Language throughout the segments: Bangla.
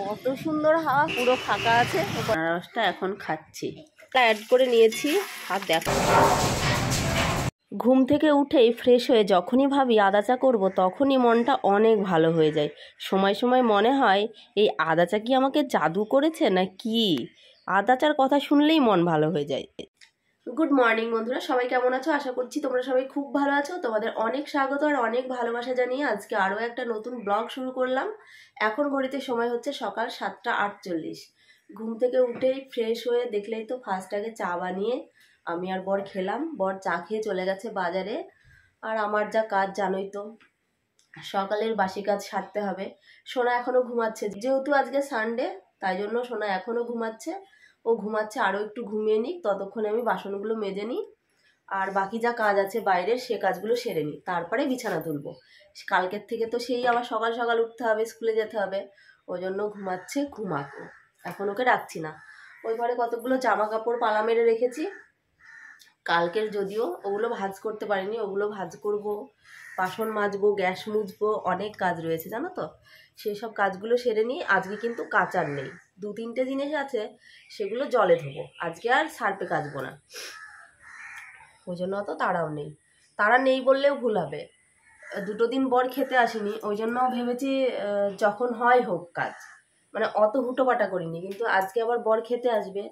কত সুন্দর হাওয়া, পুরো ফাঁকা আছে। আনারসটা এখন খাচ্ছি, অ্যাড করে নিয়েছি। আর দেখো, ঘুম থেকে উঠেই ফ্রেশ হয়ে যখনই ভাবি আদা চা করবো, তখনই মনটা অনেক ভালো হয়ে যায়। সময় সময় মনে হয় এই আদা চা কি আমাকে জাদু করেছে না কি, আদা চার কথা শুনলেই মন ভালো হয়ে যায়। গুড মর্নিং বন্ধুরা, সবাই কেমন আছো? আশা করছি তোমরা সবাই খুব ভালো আছো। তোমাদের অনেক স্বাগত আর অনেক ভালোবাসা জানিয়ে আজকে আরও একটা নতুন ব্লগ শুরু করলাম। এখন ঘড়িতে সময় হচ্ছে সকাল 7:48। ঘুম থেকে উঠেই ফ্রেশ হয়ে দেখলেই তো ফার্স্ট আগে চা বানিয়ে আমি আর বর খেলাম। বর চা খেয়ে চলে গেছে বাজারে। আর আমার যা কাজ জানোই তো, সকালের বাসি কাজ সারতে হবে। সোনা এখনো ঘুমাচ্ছে, যেহেতু আজকে সানডে তাই জন্য সোনা এখনো ঘুমাচ্ছে। ও ঘুমাচ্ছে, আরও একটু ঘুমিয়ে নিই, ততক্ষণে আমি বাসনগুলো মেজে নিই আর বাকি যা কাজ আছে বাইরের সে কাজগুলো সেরে নিই, তারপরে বিছানা তুলবো। কালকের থেকে তো সেই আবার সকাল সকাল উঠতে হবে, স্কুলে যেতে হবে। ওই জন্য ঘুমাচ্ছে, ঘুমাকো, এখন ওকে রাখছি না। ওই ঘরে কতগুলো জামা কাপড় পালা মেরে রেখেছি কালকের, যদিও ওগুলো ভাঁজ করতে পারিনি, ওগুলো ভাঁজ করব। বাসন মাজবো, গ্যাস মুছবো, অনেক কাজ রয়েছে জানো তো। সেই সব কাজগুলো সেরে নিই। আজকে কিন্তু কাচার নেই, 2-3টে জিনিস আছে, সেগুলো জলে ধোবো। আজকে আর সার্ফে কাচবো না, ওই জন্য অত তাড়াও নেই। তাড়া নেই বললেও ভুল হবে, 2 দিন বর খেতে আসেনি, ওই জন্য ভেবেছি যখন হয় হোক কাজ, মানে অত হুটোপাটা করিনি। কিন্তু আজকে আবার বর খেতে আসবে,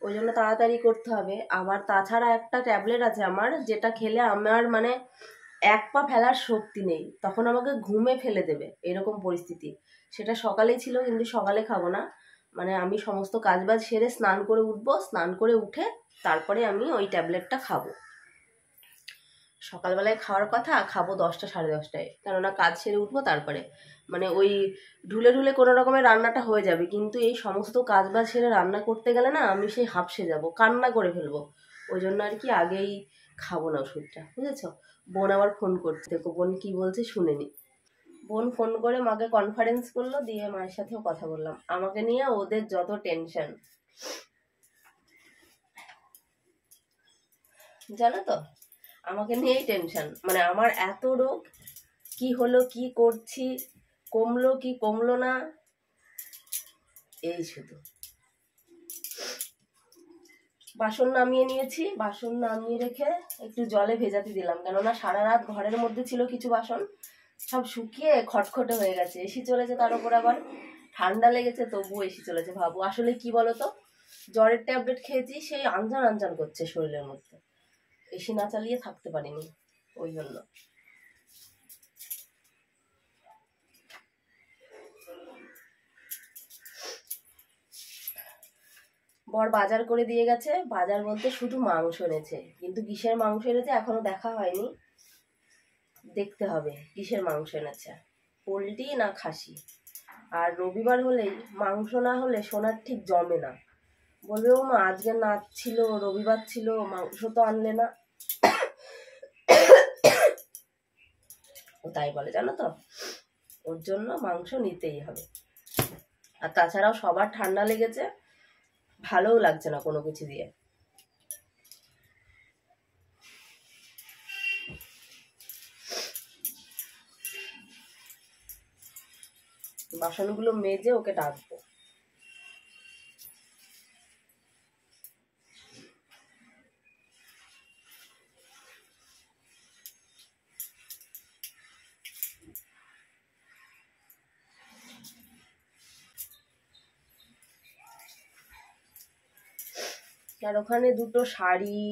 ওই জন্য তাড়াতাড়ি করতে হবে। আবার তাছাড়া একটা ট্যাবলেট আছে আমার, যেটা খেলে আমার মানে এক পা ফেলার শক্তি নেই, তখন আমাকে ঘুমে ফেলে দেবে, এরকম পরিস্থিতি। সেটা সকালেই ছিল, কিন্তু সকালে খাবো না। মানে আমি সমস্ত কাজবাজ সেরে স্নান করে উঠবো, স্নান করে উঠে তারপরে আমি ওই ট্যাবলেটটা খাবো। সকালবেলায় খাওয়ার কথা, খাবো 10টা 10:30টায়, কেননা কাজ সেরে উঠবো তারপরে। মানে ওই ঢুলে ঢুলে কোনো রকমের রান্নাটা হয়ে যাবে, কিন্তু এই সমস্ত কাজ বাজ সেরে রান্না করতে গেলে না আমি সেই হাঁপসে যাব, কান্না করে ফেলবো। ওই জন্য আর কি আগেই খাবো না ওষুধটা, বুঝেছো। বোন আবার ফোন করছে, দেখো বোন কি বলছে শুনে নি। বোন ফোন করে মাকে কনফারেন্স করলো, দিয়ে মায়ের সাথেও কথা বললাম। আমাকে নিয়ে ওদের যত টেনশন জানো তো, আমাকে নিয়েই টেনশন। মানে আমার এত রোগ, কি হলো, কি করছি, কমলো কি কমলো না, এই শুধু। বাসন নামিয়ে নিয়েছি, বাসন নামিয়ে রেখে একটু জলে ভেজাতে দিলাম, কেননা সারা রাত ঘরের মধ্যে ছিল কিছু বাসন, সব শুকিয়ে খটখটে হয়ে গেছে। এসি চলেছে, তার উপর আবার ঠান্ডা লেগেছে, তবুও এসি চলেছে। ভাবো আসলে কি বলতো, জ্বরের ট্যাবলেট খেয়েছি, সেই আনজান আনজান করছে শরীরের মধ্যে, এসি না চালিয়ে থাকতে পারিনি, ওই জন্য। বর বাজার করে দিয়ে গেছে, বাজার বলতে শুধু মাংস এনেছে, কিন্তু কিসের মাংস এনেছে এখনো দেখা হয়নি, দেখতে হবে কিসের মাংস এনেছে, পোলট্রি না খাসি। আর রবিবার হলেই মাংস না হলে সোনার ঠিক জমে না, বলবে ও মা আজকে নাচ ছিল, রবিবার ছিল, মাংস তো আনলে না, ও তাই বলে জানো তো। ওর জন্য মাংস নিতেই হবে। আর তাছাড়াও সবার ঠান্ডা লেগেছে, ভালোও লাগছে না কোনো কিছু দিয়ে। বাসনগুলো মেজে ওকে ডাকবো। আর ওখানে 2টো শাড়ি,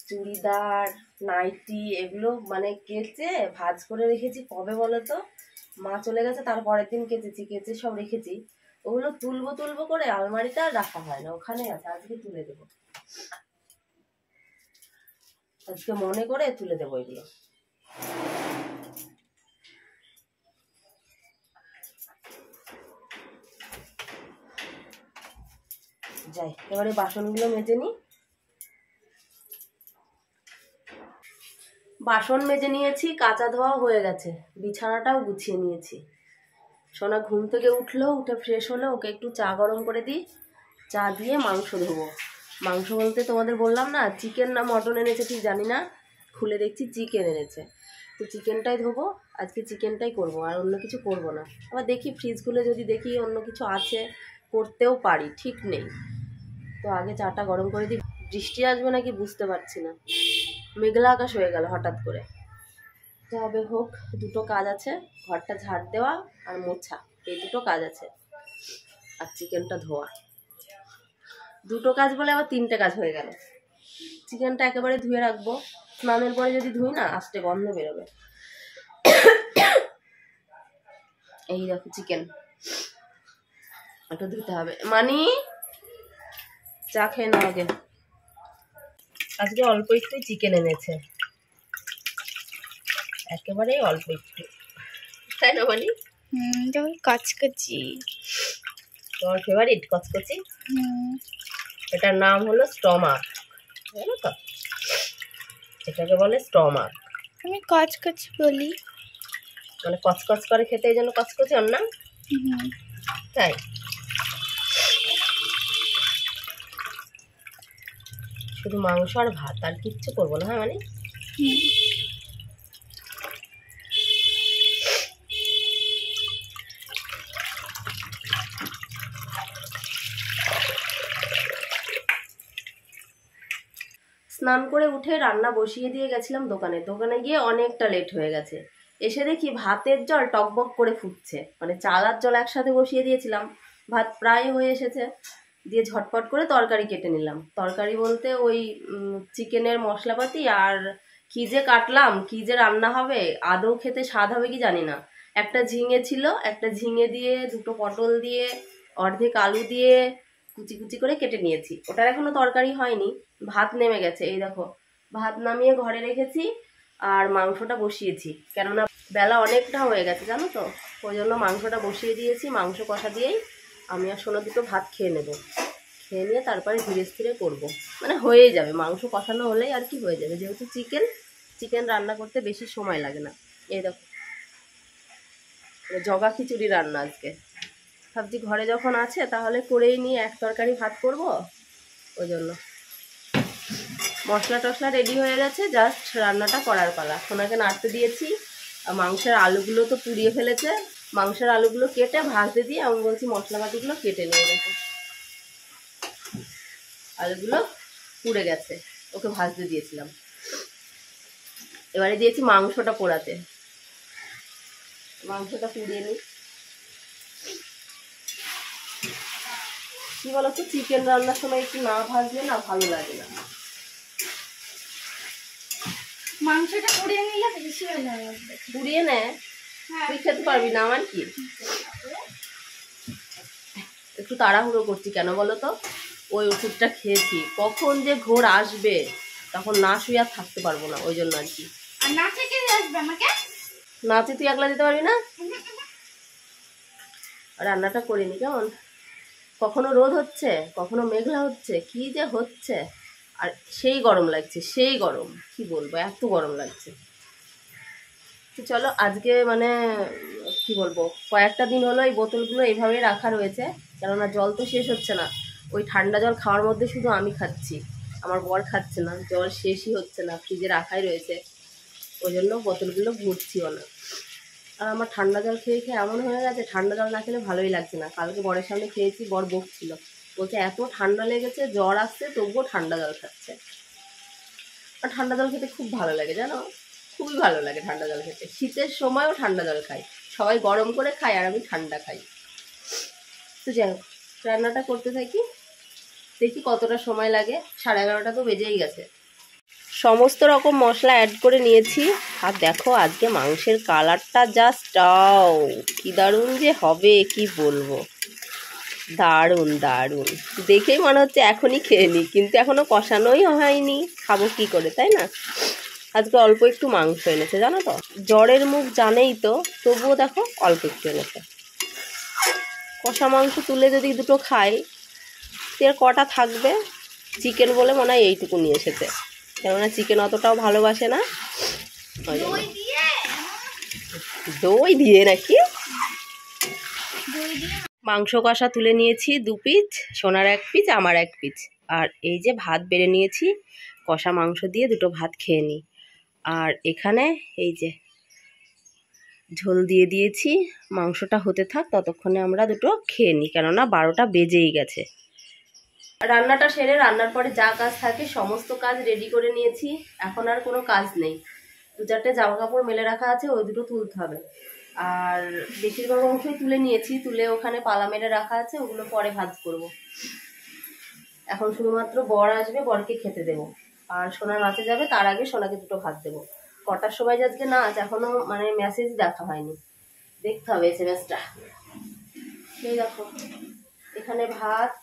চুড়িদার, নাইটি, এগুলো মানে কেচে ভাঁজ করে রেখেছি কবে বলো তো, মা চলে গেছে তার পরের দিন কেচেছি, কেচে সব রেখেছি। ওগুলো তুলবো তুলবো করে আলমারিতে আর রাখা হয় না, ওখানে আছে, আজকে তুলে দেবো, আজকে মনে করে তুলে দেবো এগুলো। যাই এবারে বাসনগুলো মেজে নিই। বাসন মেজে নিয়েছি, কাচা ধোয়া হয়ে গেছে, বিছানাটাও গুছিয়ে নিয়েছি। সোনা ঘুম থেকে উঠলো, উঠে ফ্রেশ হলো, ওকে একটু চা গরম করে দিই, চা দিয়ে মাংস ধোবো। মাংস বলতে তোমাদের বললাম না, চিকেন না মটন এনেছে ঠিক জানি না, খুলে দেখছি চিকেন এনেছে। তো চিকেনটাই ধোবো, আজকে চিকেনটাই করব, আর অন্য কিছু করব না। আবার দেখি ফ্রিজ খুলে যদি দেখি অন্য কিছু আছে করতেও পারি, ঠিক নেই। তো আগে চাটা গরম করে দিই। বৃষ্টি আসবে নাকি বুঝতে পারছি না, মেঘলা আকাশ হয়ে গেল হঠাৎ করে। তবে হোক, দুটো কাজ আছে, ঘরটা ঝাড় দেওয়া আর মোছা, এই দুটো কাজ আছে, আর চিকেনটা ধোয়া। দুটো কাজ বলে আবার তিনটে কাজ হয়ে গেল। চিকেনটা একেবারে ধুয়ে রাখবো, স্নানের পরে যদি ধুই না আস্তে গন্ধ বেরোবে। এই দেখো চিকেন, একটু ধুতে হবে। মানি চা খেয়ে নাও আগে। আজকে অল্প একটু চিকেন এনেছে, একেবারেই অল্প একটু, তাই না মানি? কচকচি, তোমার ফেভারিট কচকচি। এটার নাম হলো স্টমাক, জানো তো? এটাকে বলে স্টমাক। আমি কচকচি বলি, মানে কচকচ করে খেতে, এই জন্য কচকচি ওর নাম। তাই শুধু মাংস আর ভাত, আর কিচ্ছু করবো না। হ্যাঁ মানে স্নান করে উঠে রান্না বসিয়ে দিয়ে গেছিলাম দোকানে। দোকানে গিয়ে অনেকটা লেট হয়ে গেছে। এসে দেখি ভাতের জল টকবক করে ফুটছে, মানে চাল আর জল একসাথে বসিয়ে দিয়েছিলাম, ভাত প্রায় হয়ে এসেছে। দিয়ে ঝটপট করে তরকারি কেটে নিলাম। তরকারি বলতে ওই চিকেনের মশলাপাতি আর কি যে কাটলাম, কি যে রান্না হবে, আদৌ খেতে স্বাদ হবে কি জানি না। একটা ঝিঙে ছিল, একটা ঝিঙে দিয়ে, দুটো পটল দিয়ে, অর্ধেক আলু দিয়ে কুচি কুচি করে কেটে নিয়েছি। ওটার এখনো তরকারি হয়নি, ভাত নেমে গেছে। এই দেখো, ভাত নামিয়ে ঘরে রেখেছি আর মাংসটা বসিয়েছি, কেননা বেলা অনেকটা হয়ে গেছে জানো তো, ওই জন্য মাংসটা বসিয়ে দিয়েছি। মাংস কষা দিয়েই আমি আর সোনা দুটো ভাত খেয়ে নেব, খেয়ে নিয়ে তারপরে ধীরে ধীরে করবো, মানে হয়েই যাবে। মাংস কষানো হলেই আর কি হয়ে যাবে, যেহেতু চিকেন রান্না করতে বেশি সময় লাগে না। এই দেখো, জগা খিচুড়ি রান্না আজকে। ভাবছি ঘরে যখন আছে তাহলে করেই নিয়ে এক তরকারি ভাত করব, ওই জন্য। মশলা টশলা রেডি হয়ে গেছে, জাস্ট রান্নাটা করার পালা। সোনাকে নাড়তে দিয়েছি, আর মাংসের আলুগুলো তো পুড়িয়ে ফেলেছে। মাংসের আলুগুলো কেটে ভাজতে দিয়ে আমি বলছি মশলাপাতিগুলো কেটে নিয়ে গেছে। আলুগুলো পুড়ে গেছে, ওকে ভাজতে দিয়েছিলাম। এবারে দিয়েছি মাংসটা পোড়াতে, মাংসটা পুড়িয়ে নিই। কি বলতো, চিকেন রান্নার সময় একটু না ভাজলে না ভালো লাগে না। মাংসটা পুড়িয়ে নিলে বেশি ভালো লাগে। পুড়িয়ে নে, তুই খেতে পারবি না। আমার কি, একটু তাড়াহুড়ো করছি কেন বলো তো, ওই ওষুধটা খেয়েছি, কখন যে ঘোর আসবে তখন না শুয়ে আর থাকতে পারবো না, ওই জন্য আর কি। আর নাচে কে আসবে আমাকে? নাচে তুই একলা দিতে পারবি না। রান্নাটা করিনি কেমন, কখনো রোদ হচ্ছে, কখনো মেঘলা হচ্ছে, কি যে হচ্ছে। আর সেই গরম লাগছে, সেই গরম, কি বলবো, এত গরম লাগছে। তো চলো আজকে মানে কি বলবো, কয়েকটা দিন হলো এই বোতলগুলো এইভাবেই রাখা রয়েছে, কেননা জল তো শেষ হচ্ছে না। ওই ঠান্ডা জল খাওয়ার মধ্যে শুধু আমি খাচ্ছি, আমার বর খাচ্ছে না, জল শেষই হচ্ছে না, ফ্রিজে রাখাই রয়েছে, ওই জন্য বোতলগুলো ভরছিও না। আর আমার ঠান্ডা জল খেয়ে খেয়ে এমন হয়ে গেছে, ঠান্ডা জল না খেলে ভালোই লাগছে না। কালকে বরের সামনে খেয়েছি, বর বকছিল, বলছে এত ঠান্ডা লেগেছে, জ্বর আসছে, তবুও ঠান্ডা জল খাচ্ছে। আর ঠান্ডা জল খেতে খুব ভালো লাগে জানো, খুবই ভালো লাগে ঠান্ডা জল খেতে। শীতের সময়ও ঠান্ডা জল খাই, সবাই গরম করে খায় আর আমি ঠান্ডা খাই। তো যাই হোক, রান্নাটা করতে থাকি, দেখি কতটা সময় লাগে। 11:30 তো বেজেই গেছে। সমস্ত রকম মশলা অ্যাড করে নিয়েছি, আর দেখো আজকে মাংসের কালারটা জাস্ট কি দারুণ যে হবে, কি বলবো, দারুণ দারুণ। দেখেই মনে হচ্ছে এখনই খেয়ে নিই, কিন্তু এখনো কষানোই হয়নি, খাবো কি করে, তাই না? আজকে অল্প একটু মাংস এনেছে জানো তো, জ্বরের মুখ জানেই তো, তবুও দেখো অল্প একটু এনেছে। কষা মাংস তুলে যদি দুটো খাই, এর কটা থাকবে? চিকেন বলে মনে হয় এইটুকু নিয়ে এসেছে, কেননা চিকেন অতটাও ভালোবাসে না। দই দিয়ে নাকি? মাংস কষা তুলে নিয়েছি 2 পিস, সোনার 1 পিস, আমার 1 পিস। আর এই যে ভাত বেড়ে নিয়েছি, কষা মাংস দিয়ে দুটো ভাত খেয়ে নিই। আর এখানে এই যে ঝোল দিয়ে দিয়েছি, মাংসটা হতে থাক, ততক্ষণে আমরা দুটো খেয়ে নিই, কেননা 12টা বেজেই গেছে। রান্নাটা সেরে রান্নার পরে যা কাজ থাকে সমস্ত কাজ রেডি করে নিয়েছি। এখন আর কোনো কাজ নেই। 2-4টে জামা কাপড় মেলে রাখা আছে, ওই দুটো তুলতে হবে। আর বেশিরভাগ অংশই তুলে নিয়েছি, তুলে ওখানে পালা মেলে রাখা আছে, ওগুলো পরে ভাজ করব। এখন শুধুমাত্র বর আসবে, বরকে খেতে দেবো। আর সোনা নাচে যাবে, তার আগে সোনাকে দুটো ভাত দেবো। কটার সময় আজকে নাচ এখনো মানে মেসেজ দেখা হয়নি, দেখতে হবে এসএমএসটা। এই দেখো, এখানে ভাত,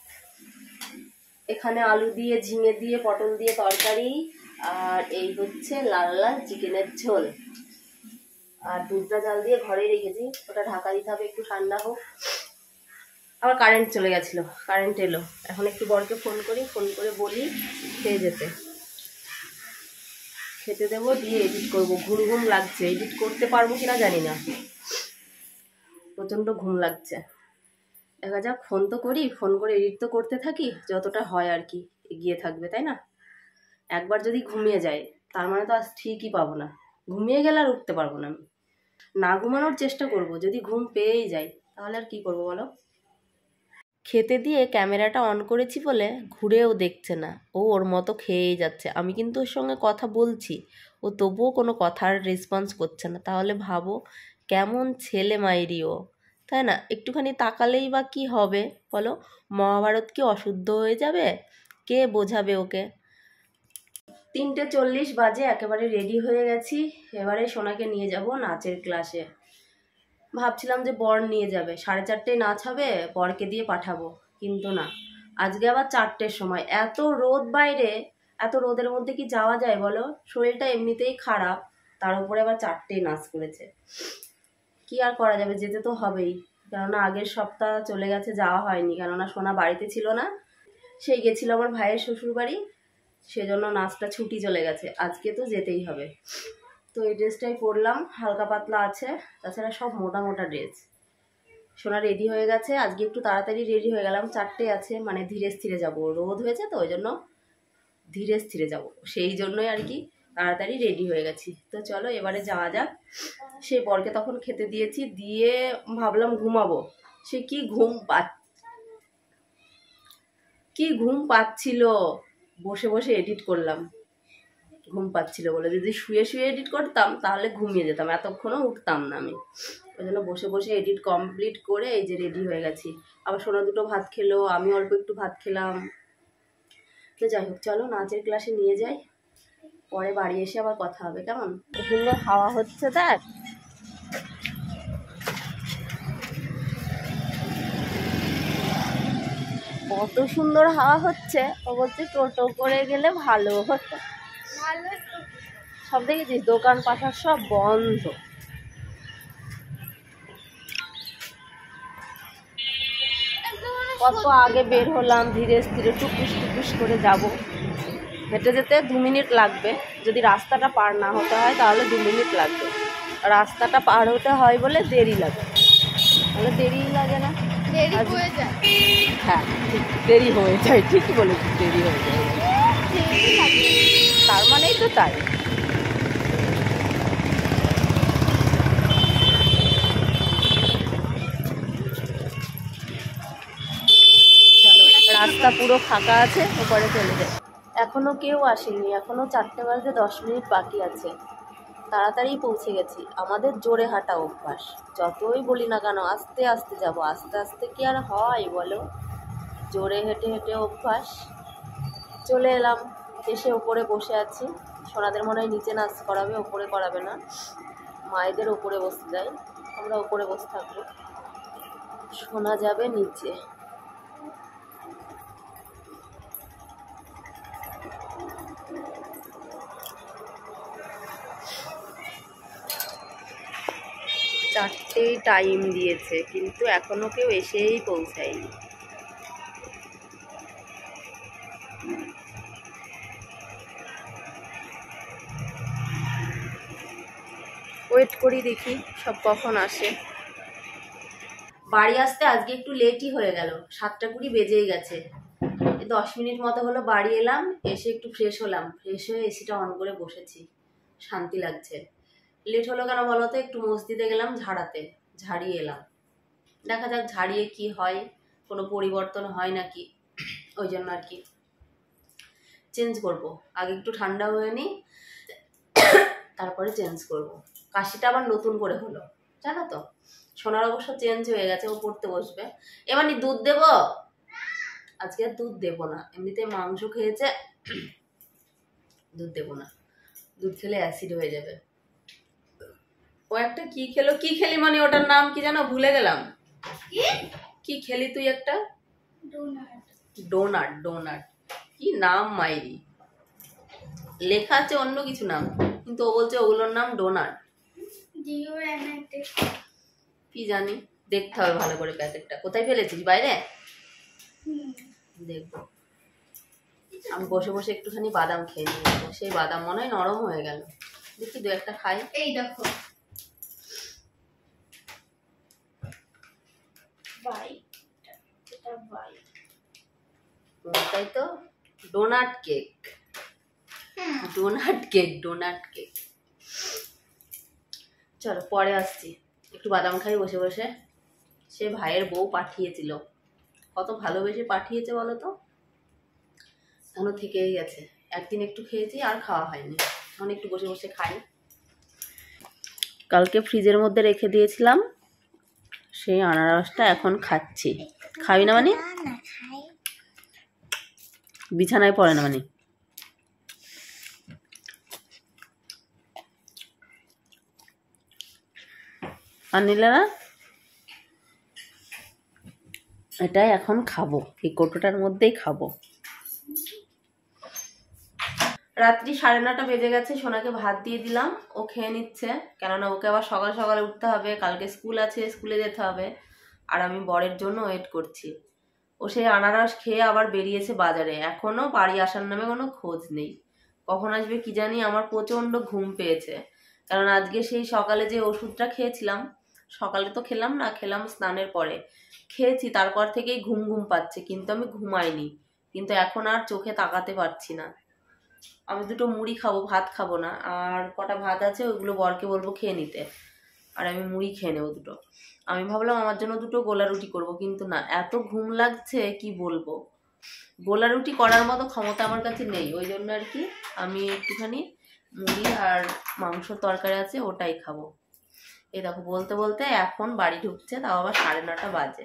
এখানে আলু দিয়ে, ঝিঙে দিয়ে, পটল দিয়ে তরকারি, আর এই হচ্ছে লাল লাল চিকেনের ঝোল। আর দুধটা জাল দিয়ে ঘরে রেখেছি, ওটা ঢাকা দিতে হবে একটু ঠান্ডা হোক। আবার কারেন্ট চলে গেছিল, কারেন্ট এলো। এখন একটু বরকে ফোন করে বলি খেয়ে যেতে, খেতে দেবো, দিয়ে এডিট করবো। ঘুম লাগছে, এডিট করতে পারবো কিনা জানি না, প্রচণ্ড ঘুম লাগছে। দেখা যাক, ফোন তো করি, ফোন করে এডিট তো করতে থাকি, যতটা হয় আর কি এগিয়ে থাকবে, তাই না? একবার যদি ঘুমিয়ে যায় তার মানে তো আজ ঠিকই পাবো না, ঘুমিয়ে গেলে আর উঠতে পারবো না। আমি না ঘুমানোর চেষ্টা করব, যদি ঘুম পেয়েই যায় তাহলে আর কি করবো বলো। খেতে দিয়ে ক্যামেরাটা অন করেছি বলে ঘুরেও দেখছে না, ও ওর মতো খেয়েই যাচ্ছে। আমি কিন্তু ওর সঙ্গে কথা বলছি, ও তবুও কোনো কথার রেসপন্স করছে না। তাহলে ভাবো কেমন ছেলে মাইরি ও, তাই না? একটুখানি তাকালেই বা কি হবে বলো? মহাভারত কি অশুদ্ধ হয়ে যাবে? কে বোঝাবে ওকে? 3:40 বাজে, একেবারে রেডি হয়ে গেছি। এবারে সোনাকে নিয়ে যাব নাচের ক্লাসে। ভাবছিলাম যে বর নিয়ে যাবে, 4:30টায় নাচ হবে, বরকে দিয়ে পাঠাবো, কিন্তু না, আজকে আবার 4টের সময়। এত রোদ বাইরে, এত রোদের মধ্যে কি যাওয়া যায় বলো? শরীরটা এমনিতেই খারাপ, তার উপরে আবার 4টেয় নাচ করেছে। কি আর করা যাবে, যেতে তো হবেই। কেননা আগের সপ্তাহ চলে গেছে, যাওয়া হয়নি, কেননা সোনা বাড়িতে ছিল না, সেই গেছিল আমার ভাইয়ের শ্বশুর বাড়ি, সেজন্য নাচটা ছুটি চলে গেছে। আজকে তো যেতেই হবে। তো এই ড্রেসটাই পরলাম, হালকা পাতলা আছে, তাছাড়া সব মোটা মোটা ড্রেস। সোনা রেডি হয়ে গেছে, আজকে একটু তাড়াতাড়ি রেডি হয়ে গেলাম, 4টে আছে, মানে ধীরে স্থিরে যাবো, রোদ হয়েছে তো ওই জন্য ধীরে স্থিরে যাবো, সেই জন্যই আর কি তাড়াতাড়ি রেডি হয়ে গেছি। তো চলো এবারে যাওয়া যাক। সেই বরকে তখন খেতে দিয়েছি, দিয়ে ভাবলাম ঘুমাবো, সে কি ঘুম পাচ্ছিল, বসে বসে এডিট করলাম, ঘুম পাচ্ছিল বলে। যদি শুয়ে শুয়ে এডিট করতাম তাহলে ঘুমিয়ে যেতাম, এতক্ষণও উঠতাম না আমি। ওই জন্য বসে বসে এডিট কমপ্লিট করে এই যে রেডি হয়ে গেছি। আবার সোনা দুটো ভাত খেলো, আমি অল্প একটু ভাত খেলাম। তো যাই হোক, চলো নাচের ক্লাসে নিয়ে যাই, পরে বাড়ি এসে আবার কথা হবে, কেমন? সুন্দর হাওয়া হচ্ছে, দেখ কত সুন্দর হাওয়া হচ্ছে। ও বলছে টোটো করে গেলে ভালো হতো। সব দেখেছিস, দোকান পাঠার সব বন্ধ। কত আগে বের হলাম, ধীরে স্থিরে টুকুস টুকুস করে যাব। হেঁটে যেতে 2 মিনিট লাগবে, যদি রাস্তাটা পার না হতে হয় তাহলে 2 মিনিট লাগবে। রাস্তাটা পার হতে হয় বলে দেরি লাগে, তাহলে দেরিই লাগে না, দেরি হয়ে যায়। হ্যাঁ ঠিক, দেরি হয়ে যায়, ঠিকই বলেছিস, দেরি হয়ে যায়, তার মানেই তো তাই। রাস্তা পুরো ফাঁকা আছে, ওপরে চলে যায়। এখনো কেউ আসেনি, এখনো 4টে বাজতে 10 মিনিট বাকি আছে। তাড়াতাড়ি পৌঁছে গেছি। আমাদের জোরে হাঁটা অভ্যাস, যতই বলি না কেন আস্তে আস্তে যাব, আস্তে আস্তে কি আর হয় বলো? জোরে হেঁটে হেঁটে অভ্যাস। চলে এলাম, এসে ওপরে বসে আছি। সোনাদের মনে হয় নিচে নাচ করাবে, ওপরে করাবে না, মায়েদের ওপরে বসতে দেয়, আমরা ওপরে বসে থাকবো। সোনা যাবে নিচে। চারটেই টাইম দিয়েছে, কিন্তু এখনো কেউ এসেই পৌঁছায়নি। ওয়েট করি, দেখি সব কখন আসে। বাড়ি আসতে আজকে একটু লেটই হয়ে গেল, 7:20 বেজেই গেছে। 10 মিনিট মতো হলো বাড়ি এলাম, এসে একটু ফ্রেশ হলাম, ফ্রেশ হয়ে এসিটা অন করে বসেছি, শান্তি লাগছে। লেট হলো কেন বলো তো, একটু মসজিদে গেলাম ঝাড়াতে, ঝাড়িয়ে এলাম। দেখা যাক ঝাড়িয়ে কি হয়, কোনো পরিবর্তন হয় নাকি, ওই জন্য আর কি চেঞ্জ করব। আগে একটু ঠান্ডা হয়ে নিই, তারপরে চেঞ্জ করব। কাশিটা আবার নতুন করে হলো, জানো তো। সোনার অবশ্য চেঞ্জ হয়ে গেছে, ও পড়তে বসবে। এবার দুধ দেবো, আজকে আর দুধ দেবো না, এমনিতে মাংস খেয়েছে, দুধ দেবো না, দুধ খেলে অ্যাসিড হয়ে যাবে। ও একটা কি খেলো, কি খেলি মানে ওটার নাম কি জানো, ভুলে গেলাম। কি খেলি তুই একটা? ডোনাট। ডোনাট কি নাম মাইরি, লেখা আছে অন্য কিছু নাম, কিন্তু ও বলছে ওগুলোর নাম ডোনাট। কি জানি, দেখতে হবে ভালো করে প্যাকেটটা। কোথায় ফেলেছিস, বাইরে? দেখবো। আমি বসে বসে একটুখানি বাদাম খেয়ে নিয়েছি, সেই বাদাম মনে হয় নরম হয়ে গেল। দেখি দু একটা খাই। এই দেখো তাই তো, donut cake. Donut cake, donut cake. চলো পরে আসছি, একটু বাদাম খাই বসে বসে। সে ভাইয়ের বউ পাঠিয়েছিল, কত ভালোবেসে পাঠিয়েছে বলো তো, এখনো থেকেই গেছে। একদিন একটু খেয়েছি, আর খাওয়া হয়নি, এখন একটু বসে বসে খাই। কালকে ফ্রিজের মধ্যে রেখে দিয়েছিলাম, সেই আনারসটা এখন খাচ্ছি। খাবি না মানে? বিছানায় পড়ে না মানে? আর নিলে না, এটাই এখন খাবো, এই কৌটোটার মধ্যেই খাবো। রাত্রি 9:30 বেজে গেছে, সোনাকে ভাত দিয়ে দিলাম, ও খেয়ে নিচ্ছে, কেননা ওকে আবার সকাল সকালে উঠতে হবে, কালকে স্কুল আছে, স্কুলে যেতে হবে। আর আমি বরের জন্য ওয়েট করছি। ও সেই আনারস খেয়ে আবার বেরিয়েছে বাজারে, এখনো বাড়ি আসার নামে কোনো খোঁজ নেই। কখন আসবে কি জানি। আমার প্রচন্ড ঘুম পেয়েছে, কারণ আজকে সেই সকালে যে ওষুধটা খেয়েছিলাম, সকালে তো খেলাম না, খেলাম স্নানের পরে, খেয়েছি, তারপর থেকেই ঘুম ঘুম পাচ্ছে, কিন্তু আমি ঘুমাইনি। কিন্তু এখন আর চোখে তাকাতে পারছি না। আমি দুটো মুড়ি খাবো, ভাত খাবো না। আর কটা ভাত আছে, ওইগুলো বরকে বলবো খেয়ে নিতে, আর আমি মুড়ি খেয়ে নেবো দুটো। আমি ভাবলাম আমার জন্য দুটো গোলা রুটি করবো, কিন্তু না, এত ঘুম লাগছে কি বলবো। গোলা রুটি করার মতো ক্ষমতা আমার কাছে নেই, ওই জন্য আর কি আমি একটুখানি মুড়ি আর মাংসর তরকারি আছে, ওটাই খাবো। এই দেখো বলতে বলতে এখন বাড়ি ঢুকছে, তাও আবার 9:30 বাজে।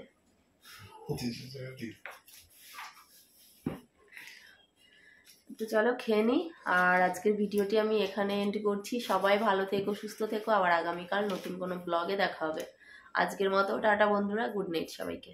তো চলো খেয়ে নিই, আর আজকের ভিডিওটি আমি এখানে এন্ড করছি। সবাই ভালো থেকো, সুস্থ থেকো, আবার আগামীকাল নতুন কোনো ব্লগে দেখা হবে। আজকের মতো টাটা বন্ধুরা, গুড নাইট সবাইকে।